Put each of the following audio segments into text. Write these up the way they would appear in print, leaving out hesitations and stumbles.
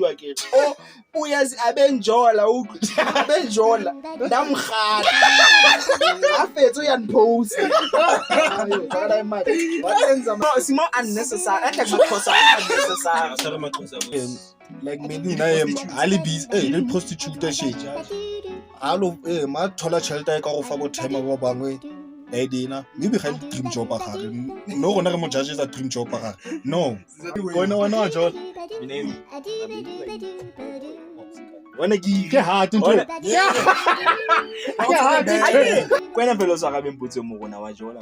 Oh, uyazi abenjola abenjola ndamkhata afethu uyanipost ngala imali wayenza simo unnecessary athi makhosa unnecessary like mina ali busy le prostitute shit alo ma thola tšhelete e ka go fa bo time ba bangwe dina maybe ga dream job gare no gona re mo judge a dream job gare no wena wa job wena ke hard into kwena velo sa ga bempotse mo gona wa jola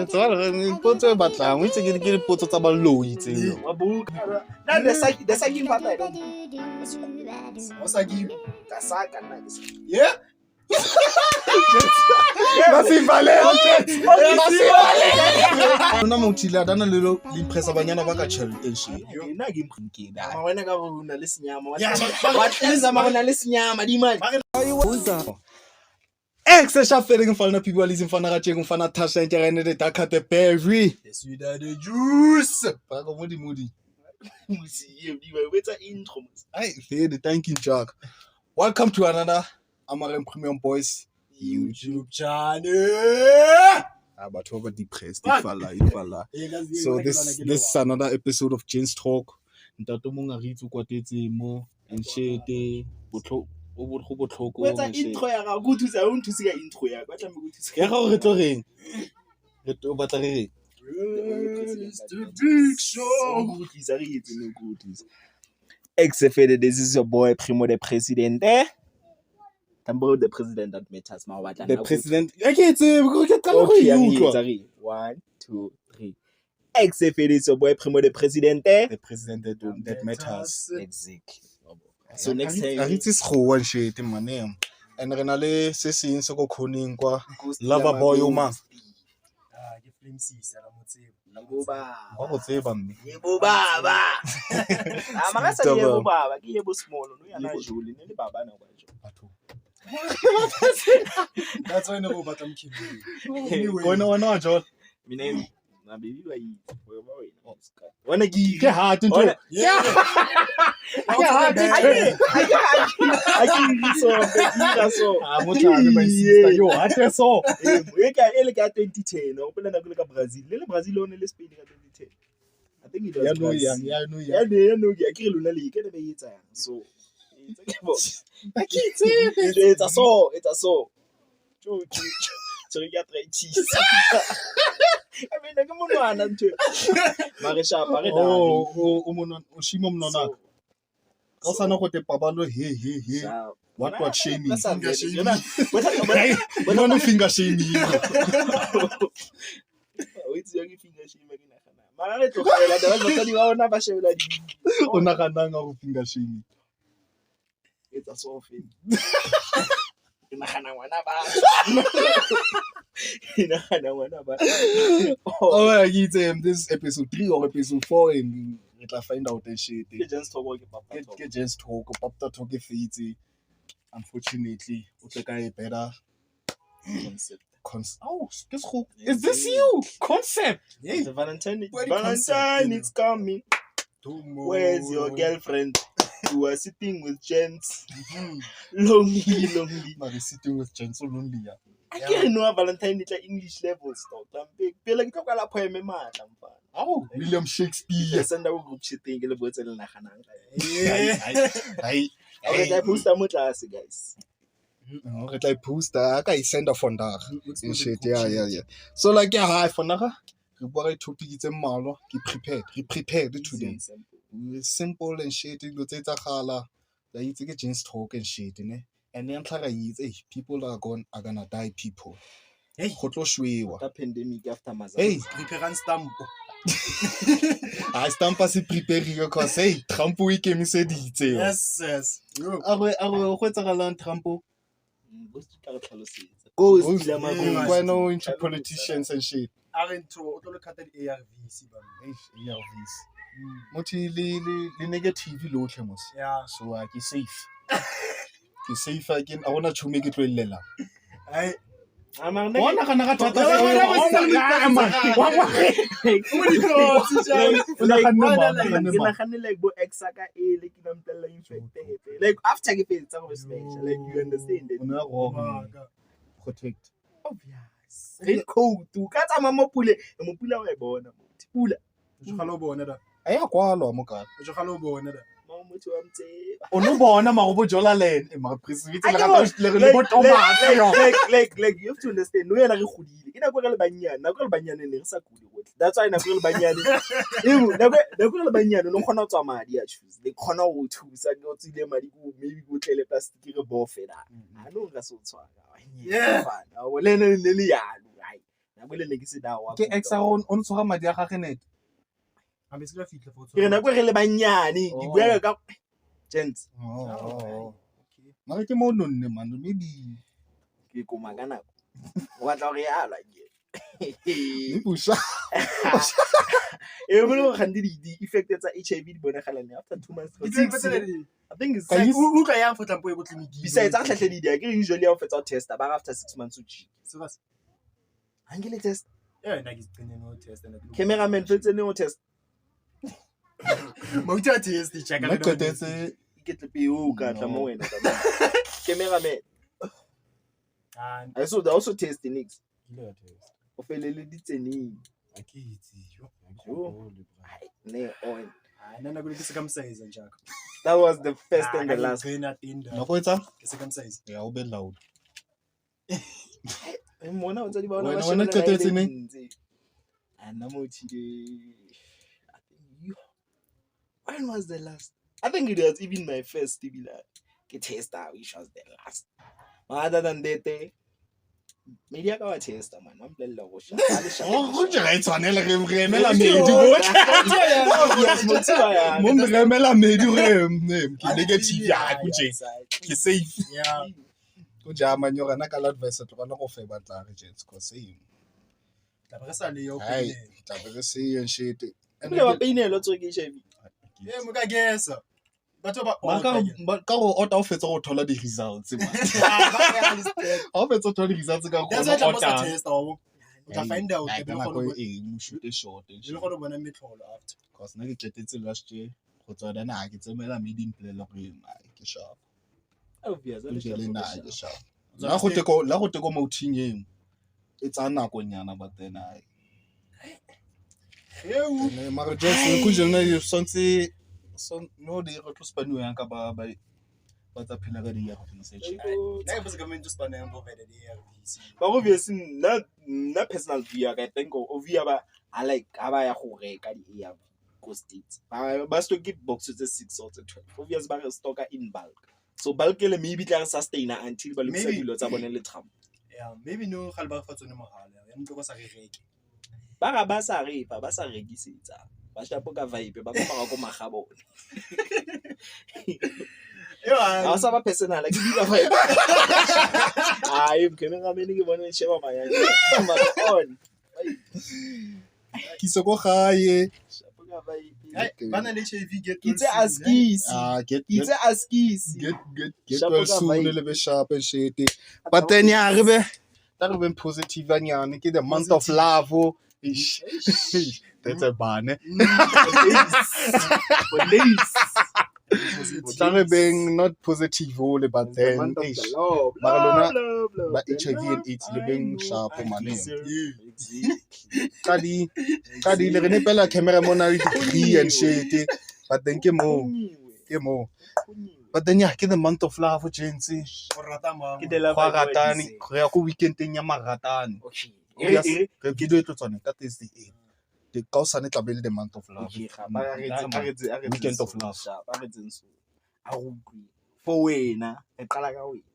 tsala re potso ba tla mo itse ke dipotso tsa ba low itseng wa buka the second part I don't wasa give kasaka na yeah Masivaleo Una motila dana lelo limpresa banyana ba ka tšhelete she nna ke mkhukida ma wena ka bona le senyama wa tlisa ma bona le senyama di mali Extra feeling fana people listen fana ga tšeng fana tasha internet the dark the berry the sweet the juice ba go modi musi di ba wetsa intro ai the thanking jack welcome to another Amaren Premium Boys YouTube channel. But over depressed ifala. So this is another episode of Jane's Talk. Ntato monga ritsu kwatetse mo enshete botlo o botlhoko wetsa intro ya ga go thusa o nthusi ka intro ya ba tla me go thusa ya ga re tlo reng re to batla re the big show go tlisa re yetse no go thusa XFL this is your boy Primo the President Tambo the president that matters ma batla the president okay it's go qala go utlwa 1 2 3 XFL is your boy Primo the president that matters exactly so next time I it's go one shit man and re na le se seng se go khoning kwa lover boy o ma ke flimsisa la motsebo ba go tseba mme yebo baba amaka sa yebo baba ke yebo small no yana jule ne le baba na kwa jo batho that's why no batla mkhidi wena wa John mina na baby wa yi wena ke hard into yeah ke hard so motho my sister yo ate so ele ka 2010 o pela na go le ka Brazil o ne le Spain ka 2010 I think it was ya no ke re lona le ke ne ba etsa so it's a so ya traitis I mean ke monwana ntwe mare shapa re da o shimo mnona ka sana go te pabalo he what shaming finger shaming wena no finger shaming o itse ya finger shaming ke nagana mara re tlogela da ba di ba ona ba shebela di o naganang go finger shaming it's a so thing inagana ngwana ba oh I give them this episode 3 or episode 4 and we tla find out that shit get just talk get just talk papa talk fiti unfortunately o tle ka e better concept oh is this you concept hey the Valentine it's coming where's your girlfriend you are sitting with gents lonely but sitting with gents so lonely yeah I can't know Valentine it's English level stuff big pele ke tloka la poeme matla mfana oh William Shakespeare senda go group chat ke le botse le naganang ai I poster mo class guys no re tla poster ka I send a vandag shit yeah so like yeah hi vandag re bua re topic tse mmalwa ke prepared today simple and shit lo tsetsa gala la itse ke Jane's Talk and shit ne and then tla ga itse people are gonna die people hey go tlo shwewa the pandemic after maza hey prepare stamp I stampa se prepare because hey Trump o ikemiseditse yes a go tsagalang Trump go no into politicians and shit aren't o tlo le khata di ARVs ba ARVs mothi le negative lo tlhemos yeah so ke safe again I wanna to make it well lela ai Bona kana ga thata like bo exaka ele ke nampella infected like after ke fetsa go special like you understand it protect obvious red coat ka tsama mo pula wa e bona pula aya kwalwa mo ka motho wa mtseba o no bona magobo jola len e ma president le ga le botomase like you have to understand no yena re godile ke nako re le banyane nako le banyane ne re sa kudi gotle that's why nako le banyane nako le banyane no khona tswa madi a choose le khona go thusa go tsile madi go maybe go tlele plastic re bo fela a no ga se tshwara fana o le le yalo ai nako le ne ke se dawa ke exaron on tsoga madi a gage net ke nako re le banyane di bua ka gents mara ke mo nonne man maybe ke koma ka nako o batla go yala e busha e mo lo khandi di effect tsa HIV di bonagalang after 2 months I think it's ka u ka yang for tampo e go clinic besides a tlhatlhe di ke usually o fetsa test ba after 6 months o chi serious angele test na ke tsene no test na cameraman fetse ne o test mo tsa test check la qetetse ke tlepe o ka tla mo wena cameraman I saw they also test next o felele di tseneng ne on nna go le ke circumcise njaka that was the first and the last no go etsa ke circumcise ya o be loud mona o tsa di bona ba shona qetetse ne ana mo tshile I think you when was the last I think it was even my first TB ke tester which was the last other than that media ka wa tester man wa mplela go sha go je ga itshwanela re emela medi go mo emela medi ke negative ya go je ke safe go ja manyo gana ka advice to bana go fe batla re jets go same ta ba sa le yo ai ta ba se yen shit le ba peinelo tso ke HIV mo ka guessa batho ba ka go order o fetsa go thola di results ba o fetsa go thola di results ka go order test o ta find out ke le go mo shoot short le go bona metlholo after cause na ke tletetse last year go tswa dana ha ke tsemela medi implela go ke sharp obvious ke sharp la go teko mo thinyeng e tsa nako nyana ba tena mara just go jona yo sonse no di go tlo spaniwa yang ka ba tsa phela ka di ya go research na ba se ka mento spana yang bo vele di ya ba obviously na personal view I think of view ba I like aba ya go reka di ARV go states ba sto get boxes tse 6 or 12 obviously ba stock in bulk so bulk le maybe tla sustainer until ba lokisa dilo tsa bone le tram maybe no ga le ba fa tsone mogala ya ntlo ba sa re reke ba sa repa ba sa rekisetsa ba shapo ka vibe ba ba go magabone a sa ba personal ke dira vibe ai cameraman ke bona sheba maya on ki se go gae shapo ka vibe bana le HIV get it's askis it's askis get well soon le be sharp and shit but then ya re be positive anyane ke the month of love that's a banner Tare being not positive all but then but HIV and AIDS living sharp money kadi le rene pela camera mona degree and shit but then ke mo but then yeah ke the month of love agency ke de la ratani re ya go weekendeng ya maratani okay ke do tlo tsone ka Thursday the kausane tla be le the month of love weekend of love for wena e qala ka wena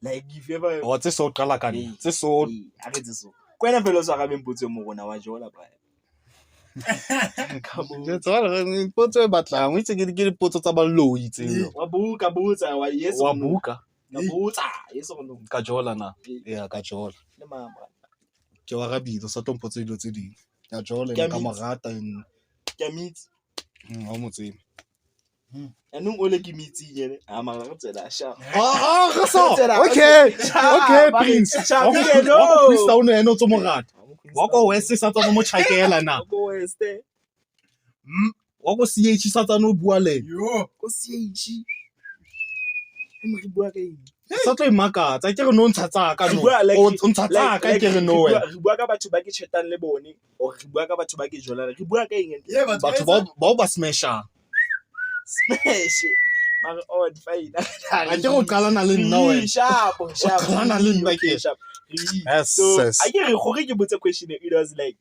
like if ever o tse so qala ka nna tse so a re tse so kwena felo sa ga bempotse mo rona wa jola ba ke tsala potso e batlang itse ke dipotso tsa ba loi tseo wa buka botsa wa yes wa buka ka botsa yes or no ka jola na ya ka jola le mama ke wa rabitso sa tompotse dilo tse ding ya jola ka marata ke meet wa motseng anong o le ke meeting ene a mara re tsela sha Okay, Prince. Champion, Wako Prince down ene o tso morata. Wako West sa tsana mo tshakela na. go west Wako CH sa tsana o bua le. Yo. go CH mo re bua ka eng Sa tlo imakatsa ke re no ntsha tsaka no. O ntsha tsaka ke re no wena. re bua ka batho ba ke chatang le bone o re bua ka batho ba ke jola re bua ka eng Yeah, Batho ba ba smasha. smash mara on fine A ke go qala na le nna wena. sharp qala na le nna ke. sharp Yes. so I get gore ke botse question it was like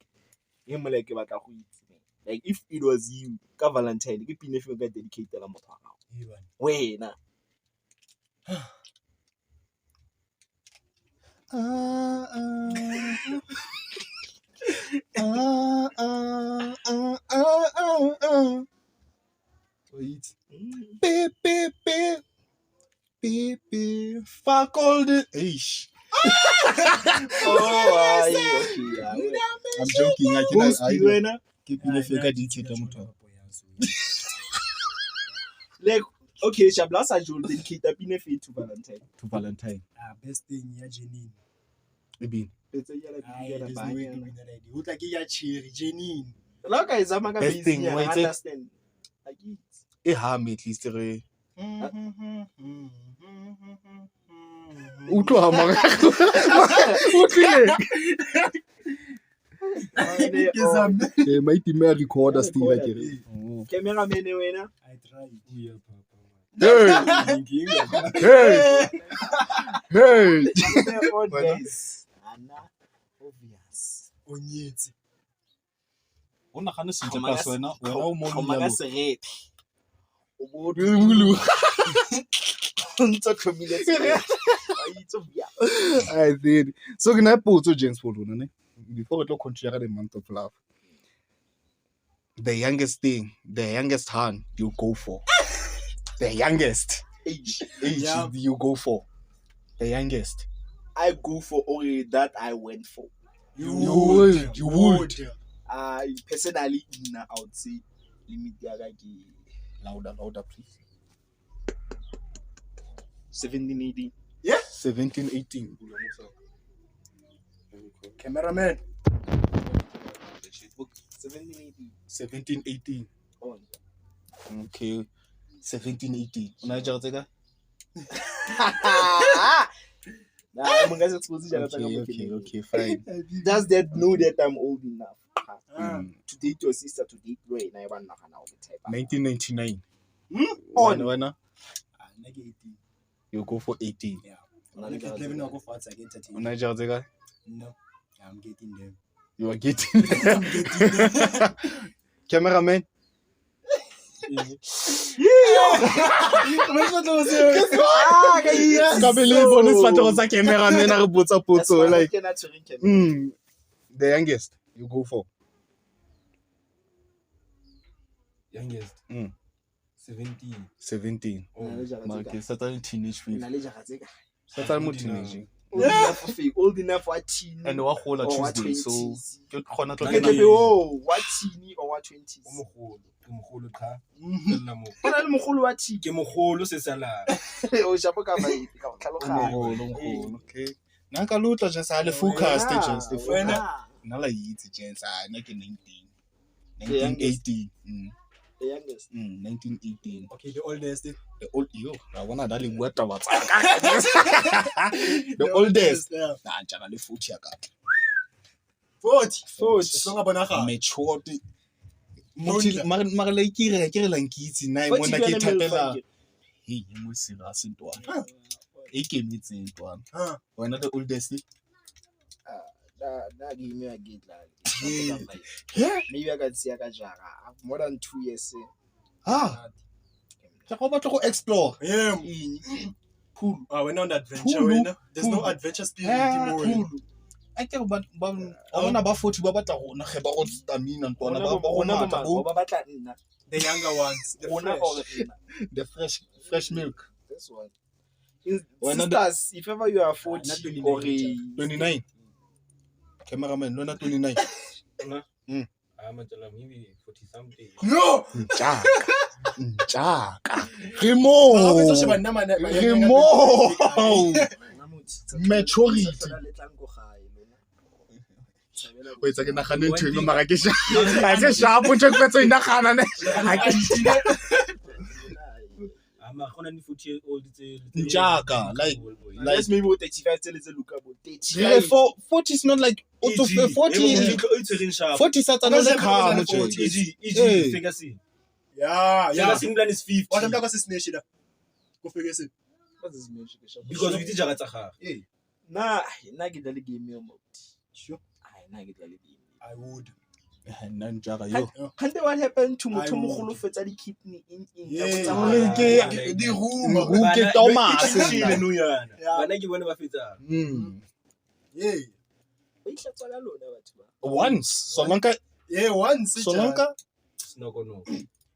him like ke batla go itse like if it was you ka Valentine ke pine fe ka dedicate la motho wa gago wena Wait. Beep, beep, beep. Beep, beep. Fuck all the... Eish. oh okay yeah I'm joking. I Ghost can... wena Ke pile fe ka dictate motho. like okay shabla sa jol dedicate pine fe to Valentine To Valentine. Best thing ya Janine. Maybe. betse ya la Ai, ya there's no la way to banya win that idea. Ho tla ke ya Cherry Janine. la ka izama ka Best busy thing, I wait, it- understand like it E ham at least re. Utlwa mara. Utlile. Ke zame. Mighty me recorder still like it. camera man wena I tried. Hey. Hey. on Wena? guys ana obvious Onyetse. O nagane sentle ka wena o mo ka yalo. serete o bo Mulu. ntse tlhomile serete a itse bia I did. So can I put to James Paul ne? Before we talk continue the month of love. The youngest thing, the youngest hand you go for. The youngest age age Yeah. you go for. The youngest. I go for only that I went for You would. I personally I would say limit ya ga ke Louder, please. 17 18 17, 18. Cameraman. 17 18 17, 18. on Okay. 17, 18. Una jara tseka? nah I'm gonna expose you Okay, fine. just that know that I'm old enough Mm. to date your sister to date right now one na all the time 1999. on Wena, Nake 18. you go for 18. Yeah. Nake 11 wa go fats again 13. Una jara tseka? No. I'm getting them. You are getting. Cameraman. Ka bele bone sefatlhego sa cameraman a re botsa potso like the youngest you go for. Youngest. 17. 17. Mara ke sa tsane teenage phase. Sa tsane mo teenage. old enough for teen And wa gola or Tuesday so 20s. ke khona tlo Ke be oh what teen or what 20s O mogolo cha. Fella mo. o na le mogolo wa teen Ke mogolo se sala. o shapo ka mai ka tlhaloganya Ngolo, okay. Naka lutla just ale focus just the Wena. nala yitsi just na ke 19. The youngest. 1918. the youngest 1918. Okay, the oldest. The old yo, I wanna dali bua taba tsa ka. The oldest. Yeah. Na jana le 40 ya ka. 40. 40. Songa bona ga. Matured. Monga. Mara le ke re lankitsi na Forty mona ke ke thapela. milk Hey, mo sira sentwana. E ke mitseng ntwana. Huh. Wena the oldest. that give me a gate Yeah. maybe I can see a jara more than 2 years Ah, ke go batla go explore. Yeah. pool We're not on adventure. Pulu. We're not. There's no Pulu. adventure spirit anymore. Pulu. I ke ba ona ba 40 ba batla go na ge ba go stamina ntwana ba go matla bo ba batla nna The younger ones. The rona fresh. or nna the fresh milk. this one Why not sisters if ever you are 40 not 29 or 29. Cameraman, no na 29. I'm maybe 40 something. No. Njaka. Remo. Maturity. Wait, I can nagana ntho engwe mara ke sharp o ntse ke nagana ne. I'm a 40-year-old. Njaka, like Let's maybe what 35 tell is a look about 40 is not like auto 40 sats another car. Figure see. Yeah. Plan is 50. What I'm talking about is nation. Go figure it. What is mention? Because we did Jagataka. Nah, get the game me about. Sure. I get the game. I would. Njaka yo. Can't what happened to Mutomukulu for the kidney in The room. Who get Thomas? When I give one of our Yeah. Once, Solanka. Yeah, once. Solanka. no.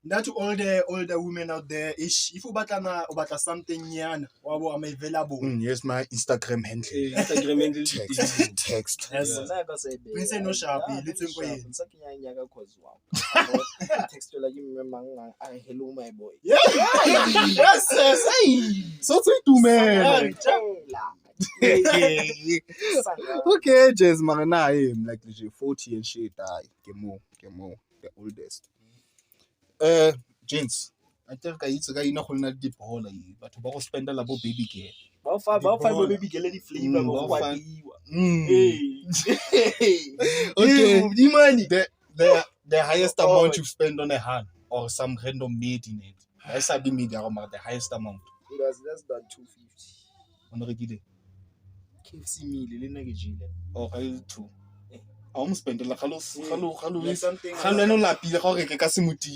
Now to all the women out there, if you batla something yan, I'm available. Here's my Instagram handle. Instagram handle. Text. Yes. Please no sharp. Little boy. Text you like hello my boy. Yes. So say to man. Okay, Jez Marana, I'm like 40 and shit. Kemo, the oldest. Gents, I think I eat a guy not holding a deep hole, but to spend a labo baby care. About baby girl any flavor of what Okay, the money. The highest amount you spend on a hand or some random maid in it. I said the media the highest amount. It was less than 250. On the regular. KFC meal, Lenagile. Or I too. I almost spend like hello. Something. Hello, la pile, how can Casimuti?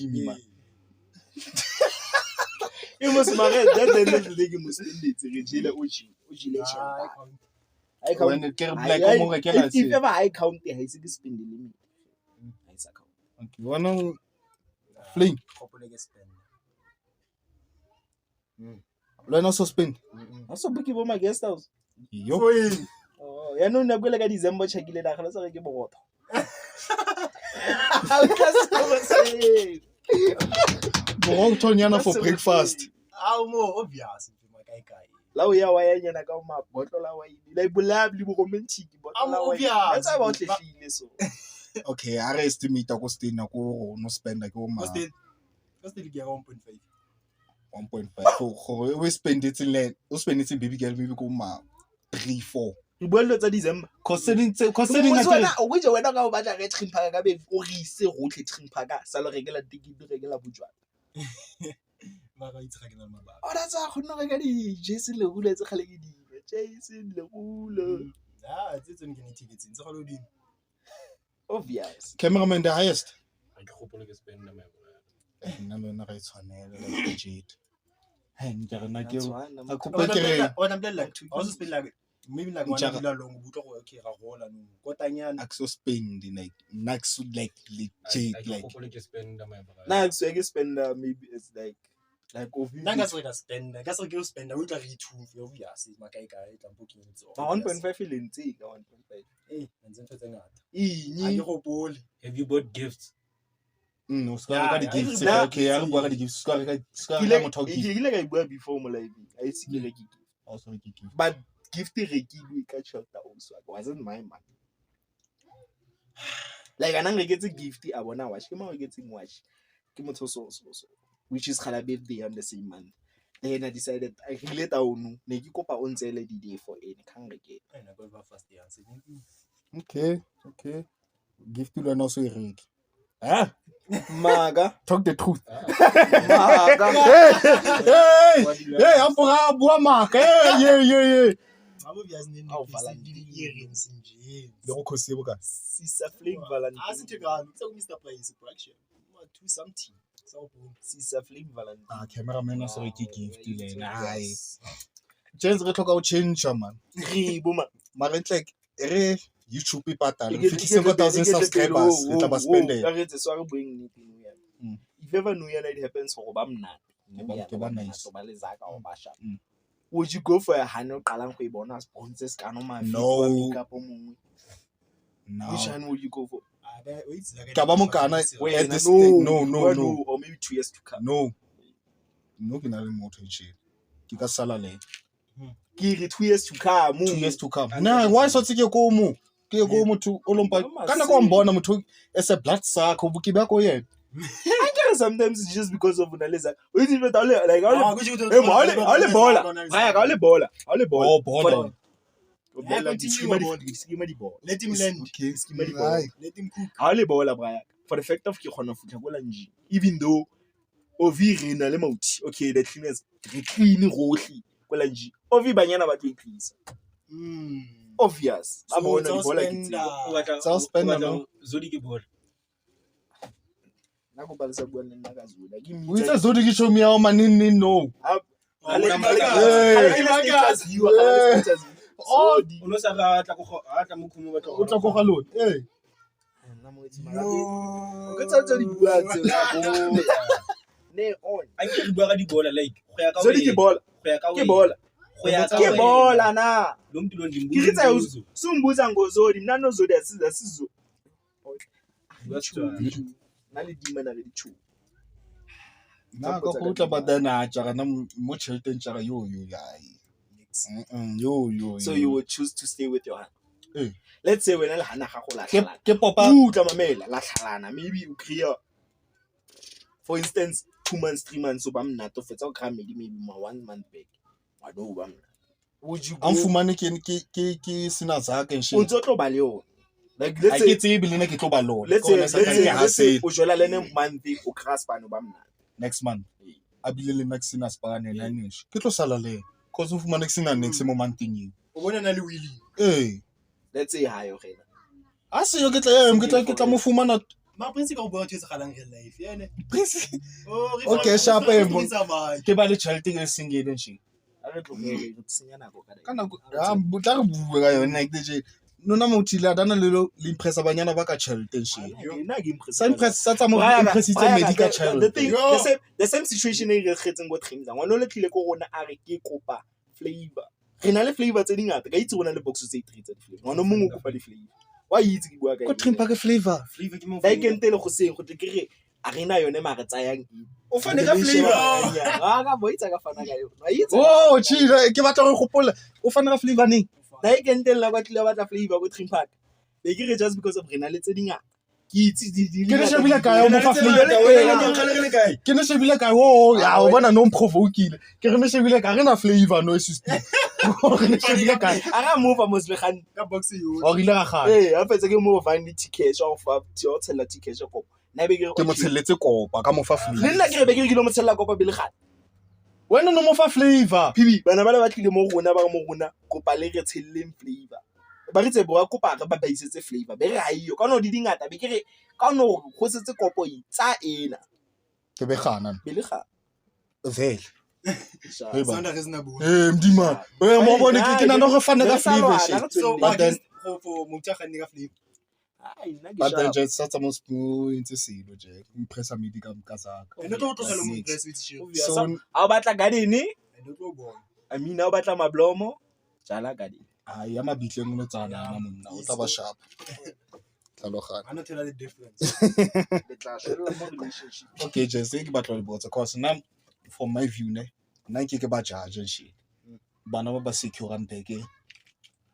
You must marry that the must spend it. Regina Uchi. I When it get black, if ever I count the high spend the limit. Okay, one fling. Learn also spend. Also book you my guest house. Yo. Oh, yeah, no, never like a December check it out. Let's get water. Go Tonyana for breakfast. How more obvious? Lao ya wa ya nyana ka ma bottle la wa like bulabli bo romantic bottle la wa. That's about the feel so. Okay, I estimate go stay na go no spend like What's the get 1.5? 1.5. So we spend it in land. We spend it in baby girl maybe go ma 3-4. You boil tsa December. Considering wena o witse wena ka o batla re trim park ka be o re ise rotlhe trim park sa lo regela ticket regela bojwa. Mara itse ga ke na mabaka. O da tsa go nna ga di Jason le hula tse khale ke di. Jason le hula. It's tsone ke ne tickets ntse ga lo di. Obvious. cameraman the highest. I hope you spend them. Nna ga itshwanela like Jade. Hey, ngana ke a What kopa ke I'm like I also spend like maybe like one dollar long but okay ga gola no. Kotanyana Axo spend like next like legit I like hope you spend them. Now so I can spend maybe it's like nanga so ka spend ka so ke spend o tla re ithufe obvious makai kae tla booking itso. 1.5 lentse ka 1.5. Nze ntse tse ngata. Inyi Go pole. Have you bought gifts? no ska ka di gifts yeah. okay a re bua ka di gifts ska ile mo talk ke gift ile ka bua before mo live I see ke reki also gift but gift rekilwe ka shelter also it wasn't my money like anang reketse gift a bona watch ke mo reketseng watch ke motho so which is khala birthday on the same month then I decided I relate down ne ke kopa o ntsele di day for any kang reke I go over first year so okay gift you learn also reki maga talk the truth maga hey ampora bua maka yeah obvious ne Au, ni Valentine. earrings nje. le go khosebo ka Sisa Flame Valentine. Asithekani so Mr Price production. 2 something. So Sisa Flame Valentine. cameraman also reki gift le ai James re tloka o change man Re boma. mara it's like re YouTube ipatala fitise 1000 subscribers le tla ba spend Ka re tse sware boeng nnete no ya. Mm. If ever no ya it happens go ba mnate. Ke ba nice. Ba le zaka o ba sha. Mm. Would you go for a hano qalang go bona sponsors ka no ma No. makeup o mongwe? no Which one would you go for? Ka ba mokana Wait, at this no, stage. No, or maybe 2 years to come. no ke na le motho tjena ke ka sala le Ke re 2 years to come. 2 years to come na why so tse ke ko mo motho o lompa kana ko mbona motho as a blood suck o buki ba ko yena I guess sometimes it's just because of Unaleza. We didn't like all the bola. All the bola. oh bola Let him land. okay Let him cook. All the bola, Brian. For the fact of Kihona Futagolanji, even though Ovi Rena Lemouti, okay, the cleaners clean Roshi, Golanji, Ovi Banyana, but we please. Obvious. So About it's all bola spend, kiti. South spend no Zodi ke ball. Nako balisa buana nakazuda. Give me. we just do the show me how manini no Oh, Uno sa ga tla go ata mo khumo ba o tla go ga lone eh Ke tsa tse di buang tse go. Ne on. a ke re bua ga di bola like go ya ka So di ke bola. go ya ka Ke bola. go ya ka Ke bola na. lo mtilo ndimbu Ke tsa sumbuza ngozodi mina nozodi asizo. Nale dimana re dichu. na go go tla ba dana tja kana mo chelten tja yo So you would choose to stay with your hand. Eh. Let's say when hana ga go latlhala. ke popa Tla mamela la tlhalana maybe you create for instance 2 months 3 months so ba mna to fetsa go kra maybe 1 month back. Wa do ba mna. Would you am go fumane ke sina zaka and o shit ntse tlo ba le yona? Like I let's get say tsebe le ne ke tlo ba lona let's say o jola lene month o kra spano ba mna. next month a bile le next sina spane la nish ke tlo sala le cause o fumane ke sina next mo manting you O bona na le Willy. eh Let's say hayo gena. a se yo ke tla mo fumana Ma prince ka o bona tse galang real life. Yene. Okay, sharp, Ke ke ba le chelting e singele nje A re tlogele re tsenya nako ka kana butla re bua ka yona like je nona mothile a dana le impressa banyana ba ka chelting nje Nna ke sa impress sa tsa mo impressitse medical child the same situation e re khetseng go trimza ngwana le tlile ko rona a re ke kopa flavor re na le flavor tse dingata ka itse rona le box tse 3 tsa di flavor ngwana mongwe o kopa di flavor wa itse ke bua ka ko trimpa ke flavor flavor ke mo ba ikentele go seng go tle ke re a rena yone mare tsayang o fane ka flavor ka boitsa ka fana ka yone wa itse oh chile ke batla go gopola o fana ka flavor neng na ikentele la ba tlile batla flavor go trim park be ke re just because of rena le tse dingata ke itse di ke ne shebile ka yo mo fa flavor ke ne shebile ka o ya o bona no provoke ke re ne shebile ka rena flavor no system ke ne shebile ka a ga move mosle gan ka box yo. o rile ga ga a fetsa ke mo va ni ticket o fa tio tshela ticket ko na be ke ke mo tshelletse kopa ka mo fa le flavor nna ke re be ke lo mo tshela kopa bile ga wena no mo fa flavor pibi bana ba le batlile mo rona ba mo rona kopa le re tshelleng flavor ba re tse bo kopa re ba baisetse flavor be re ha iyo ka no di dingata be ke re ka no go setse kopo itsa ena ke be gana bile ga vele Sanda re sena bona. mdima mo bone ke na no go fana ka flavor shit So But then- for motho ga nne ka flavor. but then just sa tsa mo spoon ntse selo je impressa medical ka zaka Ene tlo tlogela mo press with shit. so a batla garden Ene tlo bona. I mean a batla mablomo jala garden ai ya mabitleng no tsana na monna o tla ba sharp tlalogana Ana tell the difference. le tla shella mo relationship okay just ke batla le botsa cause now from my view ne nna ke ba judge shit bana ba ba secure mpeke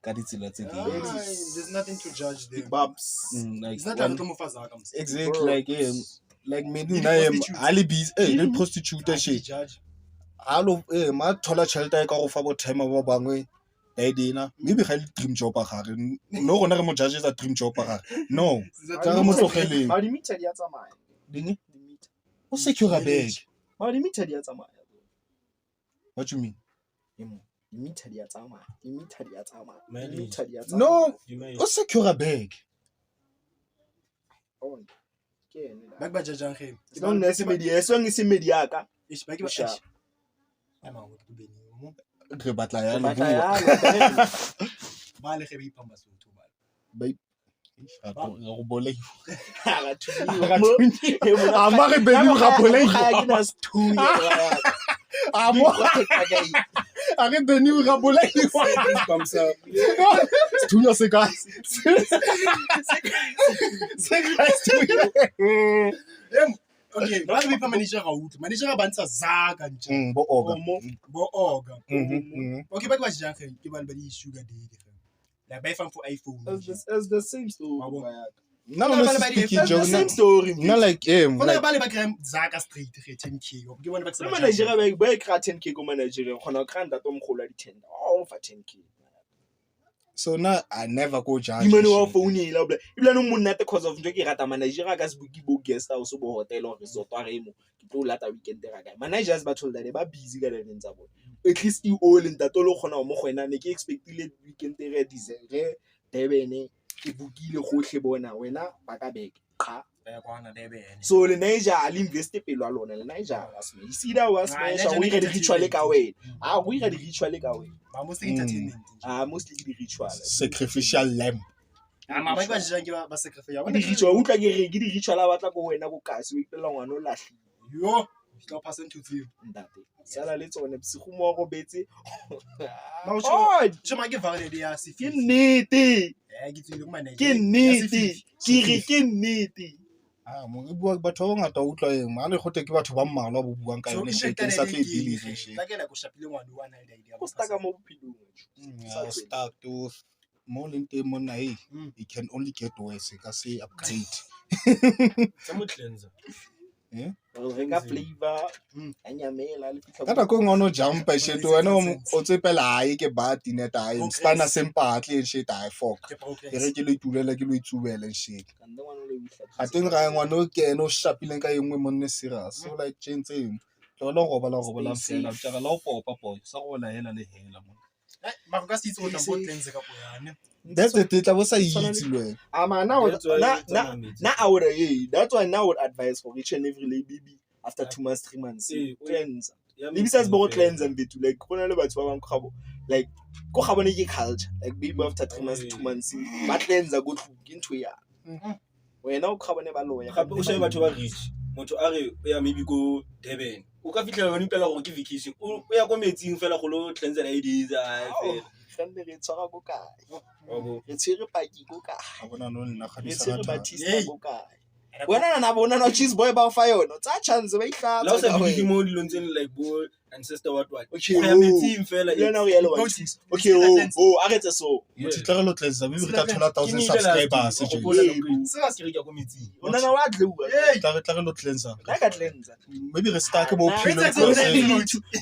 ka ditsela tse There's nothing to judge there. babs like It's not like mo faza ka mse. exactly like me Di na am prostitutes. ali busy le prostitute and shit Judge. allo ma thola chelta ka go fa bo time ba bangwe e dina maybe ga le dream job a gare no gona re mo judge za dream job a gare no ka re mo tlogeleng ba di meter di a tsamaya ding di meter o secure a bag ba di meter di a tsamaya what you mean di meter di a tsamaya di meter di a tsamaya di Mileage. meter di a tsamaya no o secure a bag Oh, ke ene Ba ba judge ang game. song ne se media ka Ish ba ke ba Sharp. ish. Ama go to beni mo. re batla ya le batla bua ya Ba le ge ba ipamba so to ba. go bole a ma re beni ga bole ga ke na studio a mo a re Benny o rabolaiwa Comme ça. sethunya se kae se kae sethunya Okay, ba re bipa manager ga utla. Manager ga bantsha zaka nje. bo oga Bo oga. Mhm. Okay, ba ja ge ke ba di sugar daddy ge. La ba ifang for iPhone. As the same story. Wabo. nna Bona le ba di- speaking As the joke same story. nna like Bona ba le ba kry zaka straight ge 10k. Ke bona ba Le manager ba e kra 10k go manager khona o kra ntato mogolo a di 10. Oh, fa 10k. so now I never go judge Imane wa shit. phone e la bla. Ibla no monate because of nje ke rata manager ka se book bo guest house bo hotel or resort wa remo. Ke tlo lata weekend ra ka. Managers ba told that ba busy ka le ntsa bona. At least you all ntato lo khona mo go ena ne ke expectile weekend re December Durban ke bookile gohle bona wena ba ka beke. Qa ya kwana Durban. so le Niger ali invest pelo a lona le Niger was me see that was me so we get the ritual ka wena we get the ritual ka wena Ba mo se entertainment. mostly the ritual sacrificial lamb Ma ba ba ja ke ba sacrifice. di ritual o tla ke re ke di ritual a batla go wena go kasi o ipela ngwana o lahli Yo, ke tla pass into you. ntate sala le tsone bosigo mo go betse Ma o oh tshwa ma ke vale de ya se ke nnete ke tsile go manager. ke nnete ke re ke nnete mo e bua batho ba ngata o utlwa eng ma le gote ke batho ba mmalwa bo buang ka yone shit ke sa tle believe shit La ke la go shapile ngwana wa na idea. go staka mo bophilong start to mo lente mo na it can only get worse ka se upgrade Sa mo cleanser. re ka flavor anyamela le fitla ka go ngono jump shit wena o tsepela ai ke ba dineta ai spana sempatle shit ai fuck Ke ke progress. re ke lo itulela ke lo itsubele shit ka nna ngwana le witla a teng ga ngwana o kene o shapileng ka engwe mo nne serious so like change lo go bala fela tsa la o popa sa go la hela le hela mo Ma go ka se itse go tla mo cleanse ka poyane. that's it tla bo sa itse lwe now That's why now it's on me. now I would that's why now I would advise for each and every lady after 2 months 3 months cleanse maybe says bo cleanse and bit like kona le batho ba bang go like go ga bone ke culture like baby after 3 months 2 months ba cleanse go into ya wena o ga bone ba loya Gape o shebe batho ba rich. Motho a re o ya maybe go Durban. O ka fitla yone pela gore ke vacation. O ya go metsing fela go lo cleanser ID tsa fela. gande re tsara go kae Wabo. re tsere paki go kae a bona no nna ga re di sa tsere rata batista go kae wena na bona no cheese boy ba fa yona tsa chance ba La o sa ihlatsa bidi mo dilong tse like bo ancestor what. Okay, O ya metsing fela. yena o yellow one cheese okay a re tse so motho tla lo tletsa maybe re tla thola 1000 subscribers Se ga se re ke go metsing. o nana wa tlewa tla re lo cleanser na ka cleanser maybe re start mo Nah, philo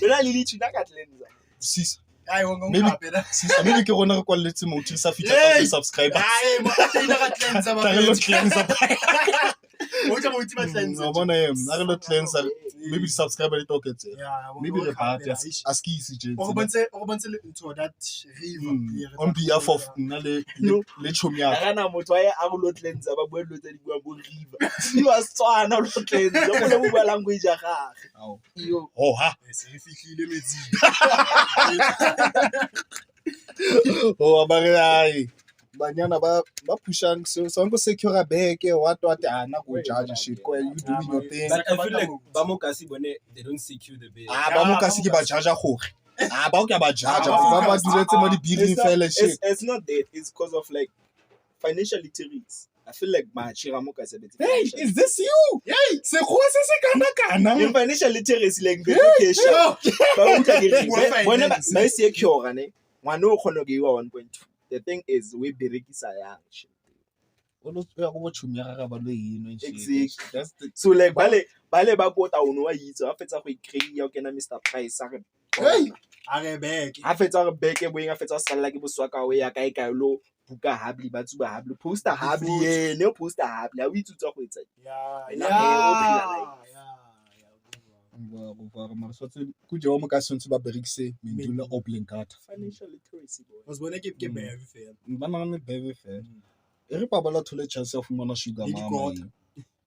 wena le lithu na ka cleanser sis Ai wonga Maybe- ngapela. sis maybe ke rona re kwalletse motho sa fitla Hey! 1000 subscribers Ai mo ka ina ka cleanse ba. tla re lo cleanser Mo tla mo utima cleanse. wa bona a re lo cleanser maybe subscriber di toketse Yeah, maybe re party ask isi je o bonse le into that river. on behalf of nna le chomi ya kana motho a go lo cleanser ba bua tse di bua bo river you are tswana lo cleanser go le bua language ya gage yo oh ha Se re fihlile metsing. oh ba re ai banyana ba pushang so go secure a bag what ana go judge shit go you doing your thing But I feel like ba mo kasi bone they don't secure the bed. ba mo ka se ke ba judge gore ba o ke ba judge ba duletse mo di building file shit it's not that it's because of like financial literacy I feel like machira mo ka sebetse hey is this you hey se go se kana in financial literacy like verification ba uta ke bona ba secure ne ngwana o kgona go iwa 1.2 the thing is we berekisa yang shit o lo ya go chomi ya ga ba lo eno Exactly. that's the so like bale ba kota o no wa itse a fetsa go ikreya o kena Mr Price a re hey Are back. a fetsa re beke boeng a fetsa sala ke boswaka o ya kae kae lo buka habli ba tsuba habli poster habli yene poster habli a o itsutsa go etsa ba mara so ku je mo ka sontse ba berekise mendula oblinkata financial literacy boy Was bona ke be fair. ba na ne bebe fe e re pa bala thole chance of mona sugar Le mama dikota.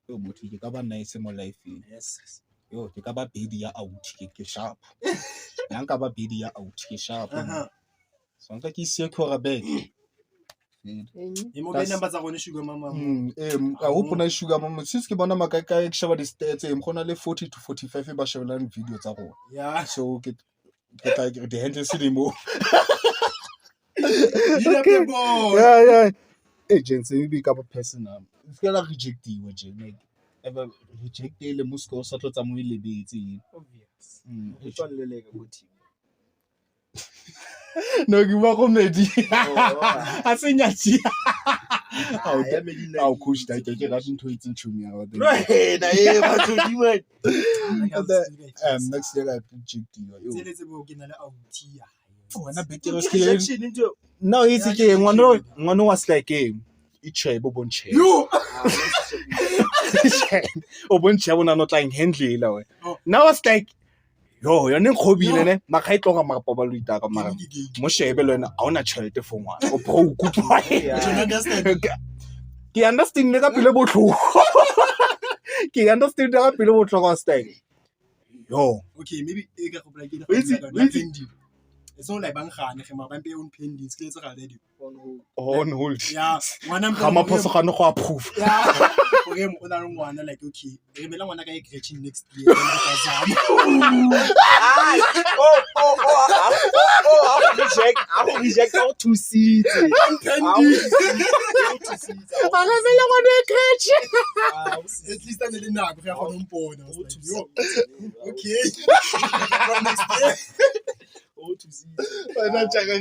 yo motho ke ka ba nice mo life yes yo ke ka ba bedi ya out ke sharp ya nka ba bedi ya out ke sharp so nka ke se ko ra bag E mo be number tsa gone sugar mama. ka ho pona sugar mama since ke bona maka ka ke sheba di stats gona le 40 to 45 ba shebelang video tsa rona Yeah. so ke ke tla ke di handle se di mo Okay. Boy. yeah agents maybe ka personal it's gonna reject you like ever reject le musko sa tlo tsa mo ile betse Obvious. Which one leleka go team? no ke ba go medi a senya tsi ya Medina. au coach da ke ga ntho e tsentshumi ya ba Right, na batho di man. next year I reject you Tseletse bo ke na le auti ya. wena betere Rejection into no it's ke ngwana was like ichebe bonche Yo. o bonche bona no tla handle la we now was like yo yone khobile ne makhaitlo ga mapa ba lo itaka mara mo shebe le wena a ona chelete for ngwana o pro kupwa You understand? ke understand le ka pele botlhoko ke understand le ka pele botlhoko style yo Okay, maybe e ka go bla ke Wait, pending. It's not like bang gane ge ma bampe on pending se tse ga le on hold ya ngwana ga maphoso gane go approve ya okay mo na ngwana like okay re mela ngwana ka e Gretchen next year ka zama I reject all 2 seats. pending a ga sele go ne kretche at least a le nako ge go mpona yo okay next year All 2 seats. wena tshaka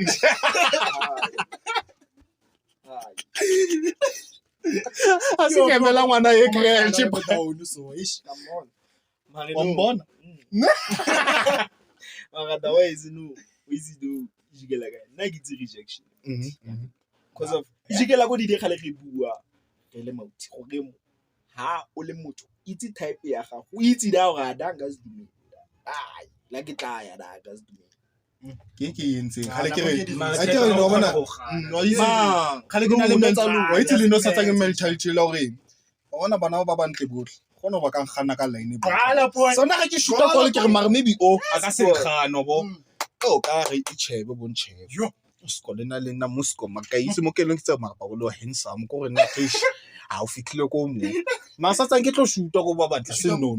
a se ke mela ngwana e kretche so ish Come on. wa mbona Otherwise, no. Easy do. Ijigela ka. Na ke tsi rejection. Because of ijigela go di dikgale re bua. Re le mauti gore mo ha o le motho itse type ya ga go itse da go ada nga se dumela. Ai, la ke tla ya da ga se dumela. ke entseng ga le ke re Ma- a ke re no bona Ma- wa itse ga le ke na le mentality wa itse le no sa tsang mentality la gore wa bona bana ba bantle botlhe gona ba kang gana ka line Bala point. sona ga ke shuta go le ke re mara maybe o a ka se gano bo o ka re itshebe bonchebe Yo. usko le na le na musko makaitse mo keleng ke tsa mara ba go handsome ko re na fish a o fitlhile ko mo ma sa tsang ke tlo shuta go ba batla se no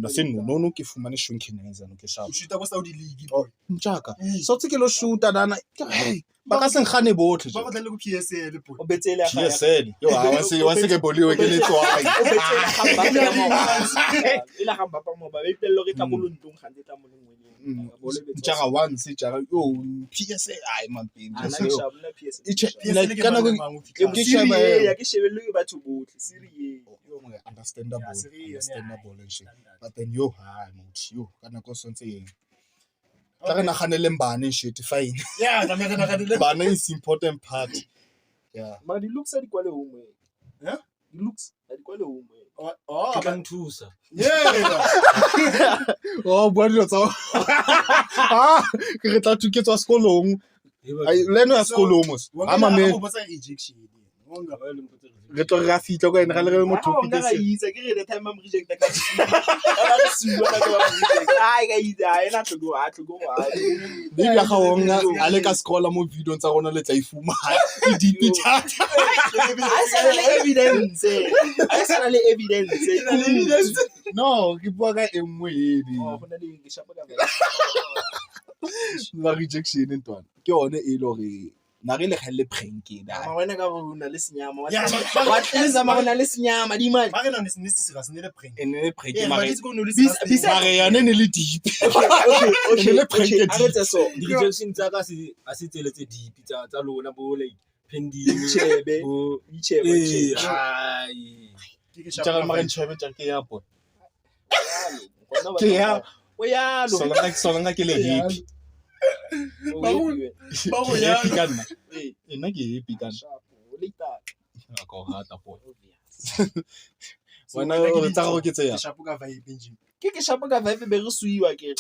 ke fumane shonkinaiza no ke sha O shoot go Saudi League. ntjaka so tse ke lo shuta dana hey ba ka seng gane botlhe Ba go tla le go PSL po. O betsele ya ga. PSL yo a wa se ke boliwe ke le tswai O betsele ga ba ya mo. Ila ga ba mo ba ipello ke tla mo lontong ga ntse tla mo lengwe. ntjaka once tjaka yo PSL ai mampini Ana ke shabula PS. PSL ke kana go Ke Ke sheba sheba- ya ke shebelle ke batho botlhe serious. understandable Yeah, serious, understandable and shit but then yo ha motho yo kana go sontse yeng tla re naganeleng bana shit fine Yeah, na me ga le. bana is important part yeah Ma di looks a di kwale home. Huh? Di looks a di kwale home. Oh, Ke tla nthusa. yeah. oh bua dilo tsa ah ke re tla thuketswa sekolong le no ya sekolong mos a mame Go botsa rejection. Wonga. re tlo re a fitla ko ene ga le re motho Mo ke ga se itse ke re the time I'm reject ka. Ba re suwa ka ba reject. Ai ga itse ai na tlo go a tlo go a. bibi ya ga onga a le ka scrolla mo video tsa rona le tsa ifuma e dipi thata Ai sa le evidence. Ai sa le evidence. no ke bua ka engwe edi Oh, go na le ke shapa ka ba. la rejection ntwana ke yone e le gore na re le gelle prank e da Ma wena ka go na le senyama. Yeah, Wa tlenza ma go na le senyama di man. Ba re na ne se ga se ne le prank. ene le prank Yeah, mare but it's going to Bisa- mare yane ne le deep Okay, le prank e a re tse so. Di-rejection tsa ka a se tsele tse deep tsa lona bo like pending Chebe. bo Ichebe. ai tjaka mare ntshwebe tjaka ke ya po Ke ya. O ya lo. solanga ke le happy Ba go Ke ya. happy ka nna Eh, nna ke happy ka nna o le ta. a go hata po wena o tsa go ke tse ya Ke shapo ka vibe engine. Ke shapa ka vibe be re suiwa ke.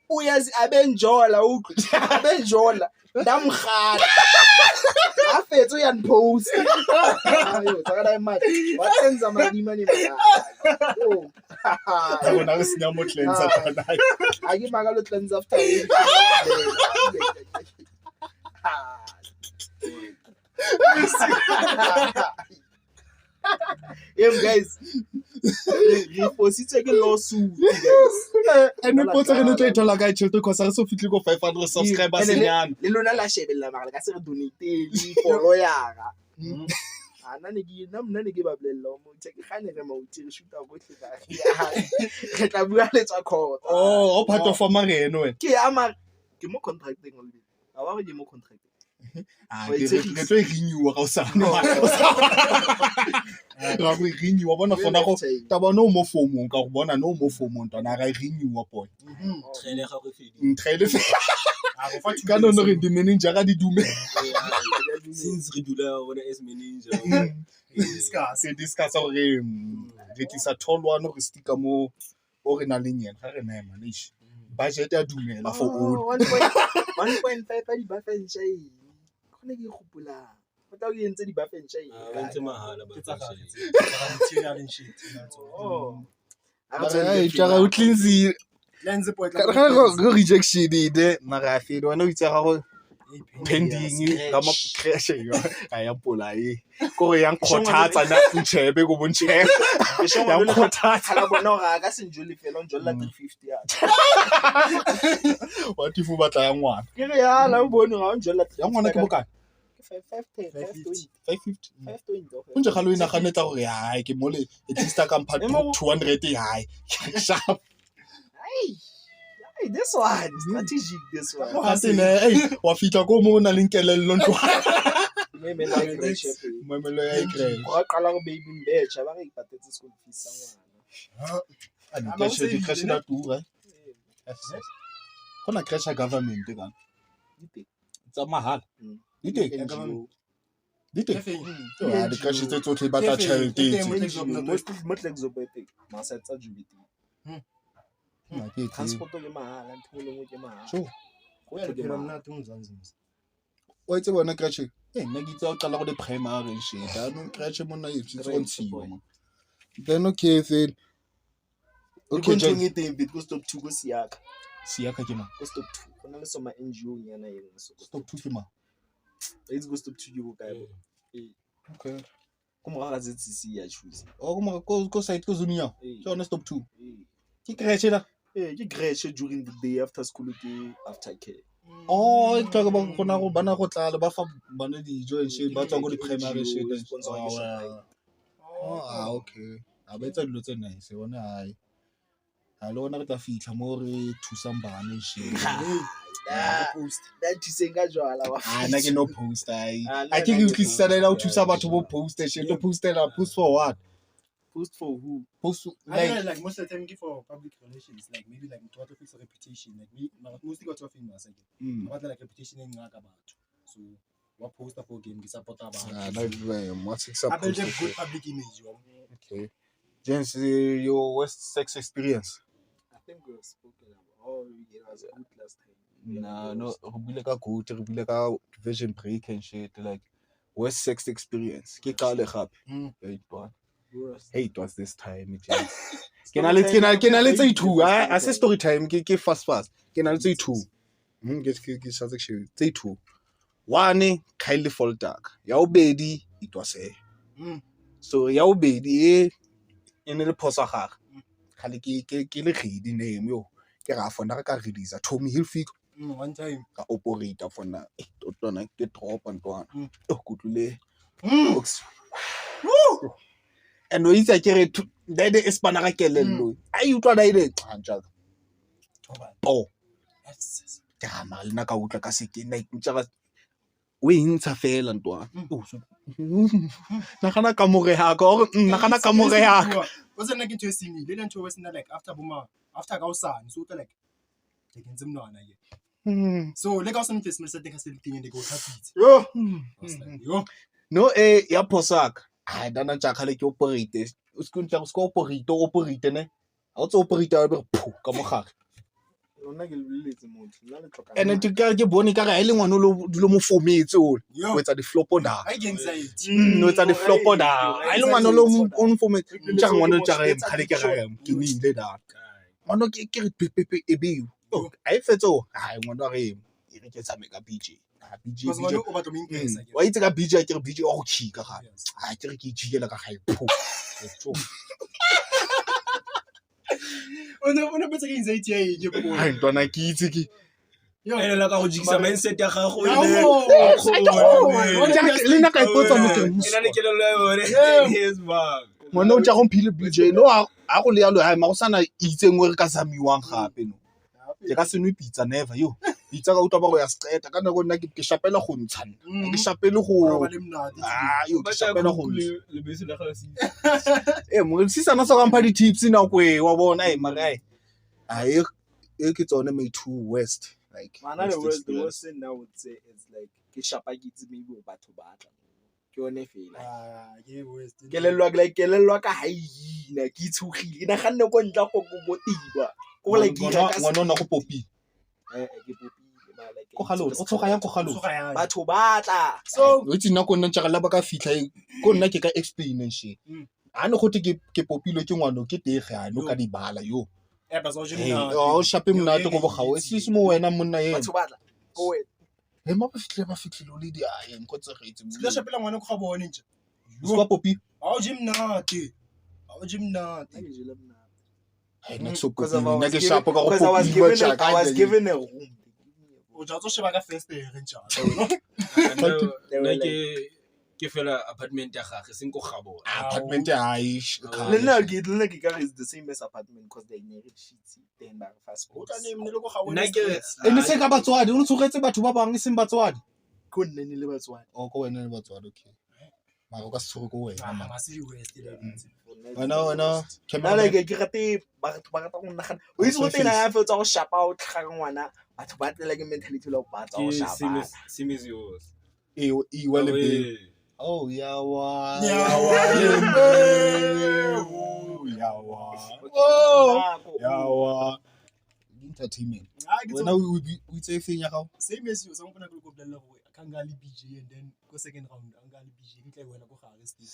O yazi abenjola utlwe. Abenjola. Ndamghala. A fetso ya npost. Ayo, tsaka dai mati. Wa tsenza madima ni mara. Oh. rona re senya mo cleanser tana A ke maka lo cleanse after it. Guys, Re fositse ke lawsuit guys. And we put re no tla ithola ka tšhelete because re so fihle ko 500 subscribers nyana. Le lona la shebella mara le ka se re donate polo yaka. Ana ne ke ba bolella mo tse ke gane re mauti re shoota go tle ga re tla bua le tsa court. Oh, part of Amareno we. Ke ama ke mo contracting already. A wa ke mo contracting. Ke tlo renew ga o sa. Ra go renew bona fona go taba no mo formong ka go bona no mo formong tona ga renew boy. Trailer ga go fedi. Trailer ka no re di manager ga di dume. Since re dula bona as manager. Discuss gore re tlisa tholwana re stika mo o re na le nyena ga re na manage. Budget ya dumela for all. 1.5 a di ba fensha eng. Khone ke gopola. Go tla o entse di ba fensha eng. Ba ntse mahala ba tsa material and shit. Oh. Ai tla o cleanse. Lens point. Go rejection ide mara fe wena o itse ga go pending ga mo crash yo ya pola ko yang khothatsa na ntshebe go bontshebe yang khothatsa la bona ga ka senjole fela njolla 350 ya what if o batla ya ngwana ke re ya la o bone ga njolla ya ngwana ke bokae 520 unje ga lo ina ganetsa gore hayi ke mole at least ka mpha 200 hayi sharp hey this one strategic this one wa fitla ko mo na le nkelello ntwa meme la crash memelo ya crash go qala go baby mbetcha ba re ipatetse school fees sa ngwana di crash na tura kona crash ya government ka tsa mahala dite di crash tse tsotlhe ba tla tšhelete mo tlexopete ma sa tsa jubiti transport ke mahala ntho ke mahala so go ya le mna teng Mzanzi o itse bona crash nna ke tsa o qala go di primary shit no crash mona e tse ntshiwa then okay then okay jeng ite bit go stop 2 go siaka ke ma go stop 2 go na le soma NGO nyana eng so stop 2 ke ma let's go stop 2 go kae okay como ga zetsisi ya choose o go site go zunya ke on stop 2 ke crash la ke crash during the day after school ke after care oh e tla ba gona go bana go tla le ba fa bana dijo and shit ba tswa go di primary shit okay a ba etsa dilo tse nice bona hai ha le ona re tla fitla mo re thusang bana shit post that isenga jwala wa na ke no post ai I think you can say that to thusa batho bo post shit to post for what post for who post like most of the time for public relations like maybe like to fix a reputation like me mostly got to famous again but like reputation in ngaka batho so what poster for game ke support abantu what's up good public image okay James your worst sex experience I think we spoke about it was good last time no re bile ka go re bile ka vision break and shit like worst sex experience ke ka le gape hey it was this time it is ke na le tse two a se story time ke fast ke na le tse two ke sa tse two one kindly fall dark ya obedi it was so ya obedi ene le phosa gaga khale ke le khedi name yo ke ga fona ka release Tommy Hilfiger one time ka operator fona totona ke drop ntwana kutlule and we itse ke re dide espana ga kelello ai utlwa dide xanja oh tama lena ka utla ka se ke na itsa we intsha fela ntwana nagana ka more ha ka o nagana ka more ha was it like interesting le ntho we sena like after ka usana so like ke ntse mnwana ye so le ka usana tse setting ka se leteng le go tlhatsitse yo no ya posaka ai dana tja khale ke operate o skuntla go operate ne a o tse operate a be phu ka mogare lona ke leletse motho nna le tloka ene ke ka ke bone ka ga ile ngwana lo dilo mo formetse o etsa di flopo da I anxiety no etsa di flopo da a ile ngwana lo on formetse tja ngwana tja ga khale ke ga ke ni ile da ngwana ke re pepe e be a e fetso ai ngwana re e re ke tsa mega BJ wa itse ka BJ ke re BJ wa go chika ga a ke re ke jikela ka ga ipho Ona betsa ke anxiety ya eng boy? Hai ntwana ke itse ke. Yo. ene la ka go jikisa mindset ya gago Ya ene. mo. Le nna ka ipotsa mo ke Ena le kelelo ya yone. Yes man. ngwana o tja go mphile BJ no a go le yalo hai ma go sana itseng o re ka zamiwang gape no ke ka senwe pizza never yo pizza ka utlwa ba go ya straight ka nako nna ke shapela go ntshana ke shapele go yo ke shapela go le bese la gago se. mo sisana sa ka mpha di tips na kwe wa bona mara ai ke tsone may 2 west like Mana the worst thing now would say is like ke shapa ke itse maybe batho ba tla ke yone fela kelelwa ka haina ke itshogile ina ganne ko ntla go botiba go like ngwana ona go popi ke popile ba like go galo o tsoga yang go galo batho ba tla so o itse nna ko nna ntša la ba ka fitla ko nna ke ka explanation a ne go te ke popilwe ke ngwano ke tege a no ka dibala yo o shape mnate go bogao e se mo wena monna yena batho ba tla go wena ma ba fitlhile le di a eng go tsegetse mo Sila shapela ngwana go ga bone nje. Swa popi A o jimnate. hey next so because nna ke shapo ka go I was popi ba I was given a room O ja tso sheba ka first re ntja. Nna ke fela apartment ya gagwe seng go gabona. apartment ai le ke ka is the same as apartment because they inherit shit then ba fast O tla ne mne le go ga bone. Nna ke ene se ka batswadi o tsogetse batho ba bang e seng batswadi ko nne le batswana o ko wena le batswadi okay mara o ka se tsoge ko wena Ma se west le. wena na like ke rate ba rata go nagana o itse go tena ya fetsa go shapa o tlhaga ngwana batho ba tlela ke mentality lo ba tsa go shapa Simizios. e wele be oh yawa yawa entertainment wena o itse efeng ya gago Same as you, some people go blella go kangali BJ and then go second round angali BJ ke tla wena go gare still.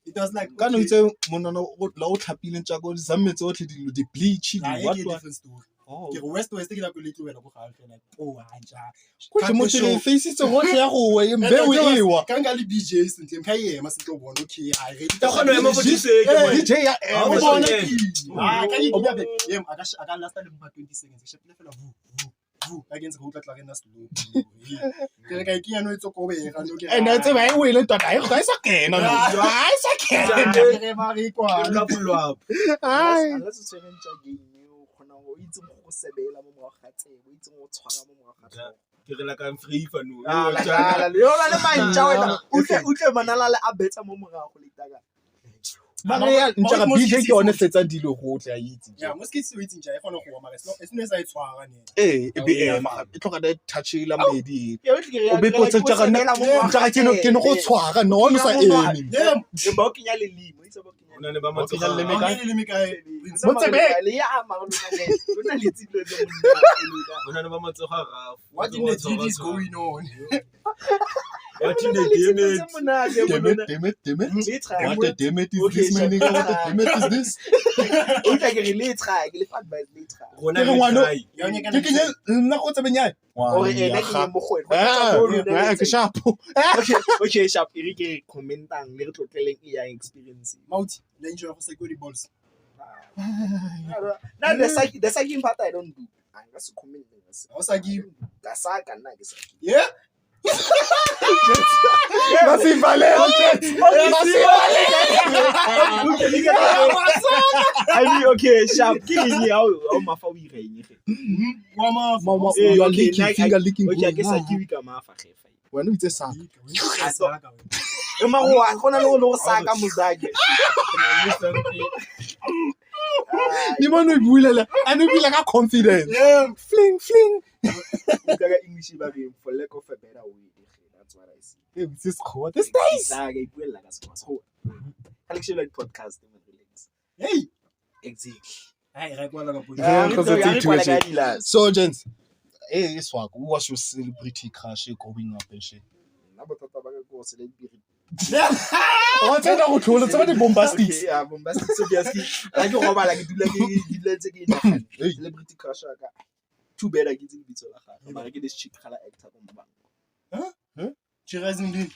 It was like ka no itse monana la o tlhapile tsa go zammetse otlhe dilo di bleach di what different story. oh Ke west ke la go le tlo wena go gare like oh anja. go tle mo tsele face tse gotlhe ya go we mbe o ewa kangali BJ sentle mka yema se tlo bona okay ha re Ta khona ema go dise ke mo. DJ ya o bona ka di ya be yem aka last le mpa 20 seconds ke shapile fela vu against go tla rena slow ke ka ikinya no itso go bega no ke ene tse ba e wele tota e ga isa kena no ha isa kena ke ba re kwa ka follow up. ai unless o tsene tsa game o khona go itse go sebela mo morago ga tsebo o itse go tshwara mo morago ga tsebo Ke re la ka free fano. yo la le mantja wena utle manala le a betsa mo morago le itaka mara ya ntša BJ ke one fetsa dilo gotlhe a itse ya mo skitsi o itseng ja e gona go wa mara es no sa e tshwara ne e be e tloga da touch la medi o be potse tša ke no go tshwara no no sa emi e ba o kenya le limo itse ba o kenya Ona le ba Kenya matsoga. le me kae? le me kae mo tsebe le ya ma lona le tsilo tse mo Ona le ba matsoga ga. what in the deal is going on What in the damn it what the damn it is this my nigga what the damn it is this o tla ke re le try ke le fat by le try Rona Ke le ngwano. try. ya nya ke kenye nna go tsebe nyane o re ena ke mo go ke shapo okay sharp e re ke commentang le re tlotleleng e ya experience mauti le enjoy go security balls na the second part I don't do anga se comment o sa give ka sa ka nna ke sa yeah masivale I mean okay sharp ke ni how mafa o ireng wa ma mama Eh, you are okay, leaking now finger leaking okay I guess I kiwi ka mafa gefa wena o itse sa e ma go gona le go saka mozake ni mano ibulela and be like a confidence yeah fling ka English ba re for lack of a better way that's what I see this is what this days saka ipuela ka se collection like podcast relax hey exactly ai ra kwa la ka Yeah, so gents swag who was your celebrity crush growing up and shit nna botata ba go se le biri o tsena go tlhola tsa di bombastics okay yeah bombastic so biaski la ke go bala ke dula tse ke ina celebrity crush ka too bad I get in bitso la gaga mara ke this chick khala actor go mbang Chirazindin.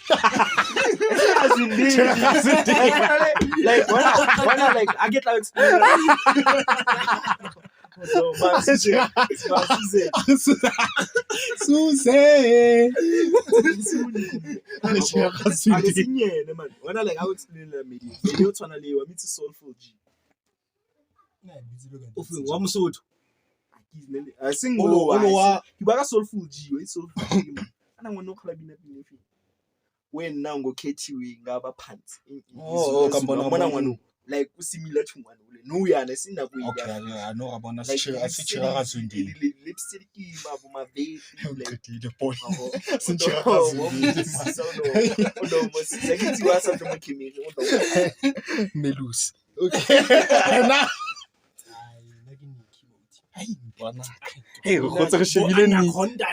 Like when I like I get like explain. So Suze. man. When I like I would explain that media. You tryna le wa mitsi soulful G. Wa Mosotho. I sing Olo you got soulful G, it's soulful G. And I want no club in that when now go ketty ngaba pants. Oh, kambona like similar to one. No, we are listening. Okay, I know about that. I see Chirazindin. Lipstick, my baby. The boy. Melus. Okay. Hey, go shebile ni.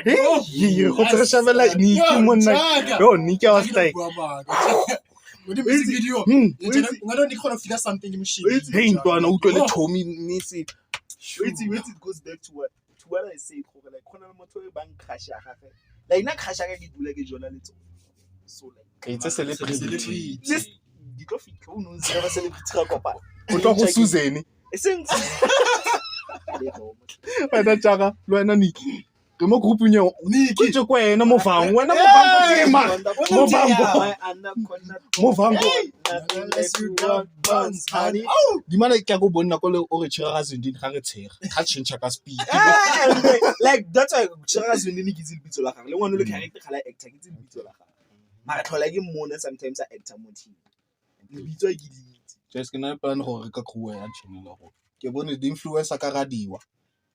Hey, go shebela ni ke monna. Yo, ni ke was like. What the music video? I don't need to figure something in machine. Hey, ntwana utlwele Tommy nisi. Wait, it goes back to what I said. Like, kona motho e bang crash ya gagwe. Like na crash ya ke dula ke jona letso. So like, it's a celebrity. This di tlo fitla o no se ba celebrity ka kopa. O tlo go Suzene. Eseng. Wena tjaka, lo wena Niki. Ke mo group nyo. Niki tse kwena mo vang. Wena mo vang ke ma. Mo vang. Mo vang. Unless you got buns, honey. Di mana ke go bona ko le o re Chirazindin ga re tshega. Ga change ka speed. Like that's why Chirazindin ke zilbitso la gagwe. Le ngwana le character khala actor ke zilbitso la gagwe. Mara tlhola ke mona sometimes a actor mo team. Lebitso ke di. Just ke na plan gore ka crew ya channel go. Ke bone di influencer ka radiwa.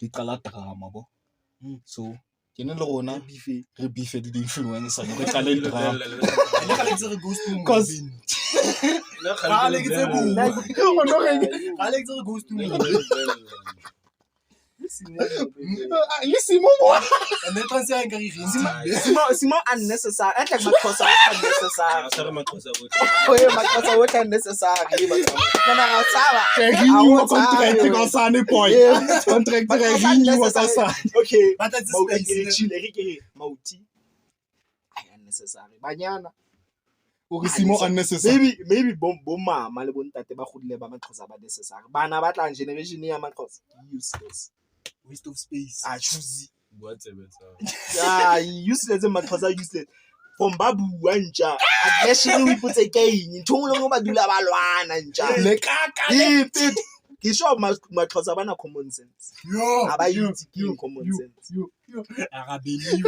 Di qala drama bo. So ke ne le rona re beef di influencer re qala drama. Cause Alex goes to Listen mo. And then transfer en carré. Simon unnecessary. I like Makosa unnecessary. Sorry Makosa. Oh yeah, Makosa unnecessary. Na sawa. Renew contract ko sa ni boy. Contract renew ko sa. Okay. But that's expensive. Chile Mauti. Unnecessary. Banyana. O re Simon unnecessary. Maybe bom mama le bontate ba godile ba Maxhosa ba necessary. Bana ba tlang generation ya Maxhosa useless. Waste of space. I choose. What's a better? Yeah, useless Maxhosa useless. From babu wanja. Actually we put again. Ntongolo ngo ba dula ba lwana nja. Le kaka. Ke sure Maxhosa bana common sense. Yo. Aba use common sense. Arabeni.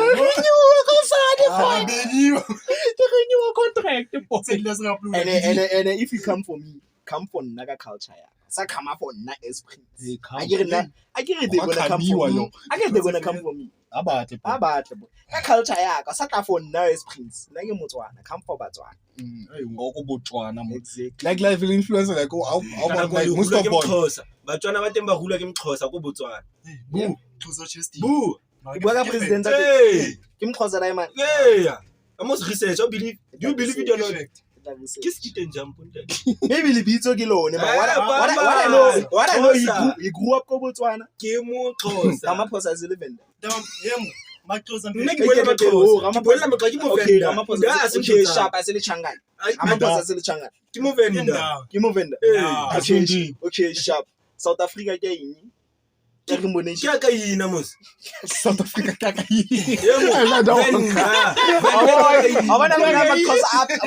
Renew contract. And if you come for me, come for naga culture ya. Sa come for na esprit. I get they gonna come for me. I get they gonna come for me. Abatle. Bo. Ka culture ya ka sa ta for na esprit. Na ke Motswana, come for Batswana. Hey, ngoko Botswana mo. Exactly. Like life influencer like how like most of all. Batswana ba teng ba hula ke Mxhosa ko Botswana. Boo. Closer chest. Boo. Ke bua ka president a Hey. ke Mxhosa dai man. Yeah. I must research. Do you believe it or not? Kiss kitten jump on that. Maybe libitso ke lone but what I know he grew up ko Botswana. Ke Mxhosa. Ramaphosa is living there. Macros and Okay, Ramaphosa. Okay, sharp as le Changani. Ramaphosa is le Changani. Ke mo venda. Okay, sharp. South Africa ke eng? Ke re mbone Ke ka ina mos. South Africa kaka. Abana ba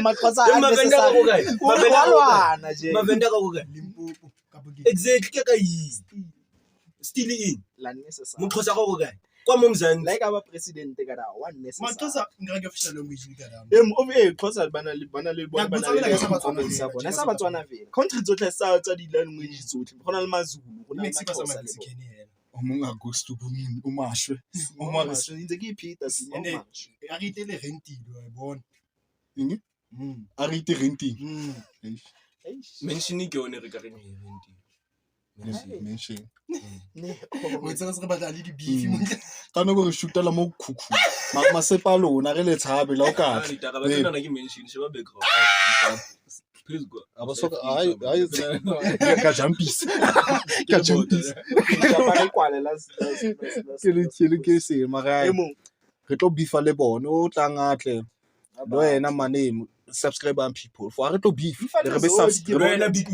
Maxhosa unnecessary. Walwana je. Mavenda ka go ka. Limpopo. Exactly ke ka ina. Still in. La necessary. Mxhosa go ka. Kwa momzansi. Like our president ke kada one necessary. Macros ngake official language ka dam. Xhosa bana le sa Batswana vele. Country tsotlhe tsa di language tsotlhe. Gona le Mazulu, gona le Mexico sa Maxhosa. Mexican yena. Omonga Augusto bomini o mashwe. O Mara ntse ke ipheta And then a re itele rentile wa bona. Eng? A re ite renting. Mention ke yone re ka reng renting. Mention. O itse re batla le di beef mo. Ka no go re shootela mo khukhu. Masepa lona re le tshabe la o ka. Ditaba ba tsena ke mention sheba background. Please go. Abasoka ay ka jumpis. Ka jumpis. Ke le se mara re tlo bifa le bona o tlang atle le wena mane subscribang people for re tlo beef Mfana le re be Zodi, subscribe Le wena big man.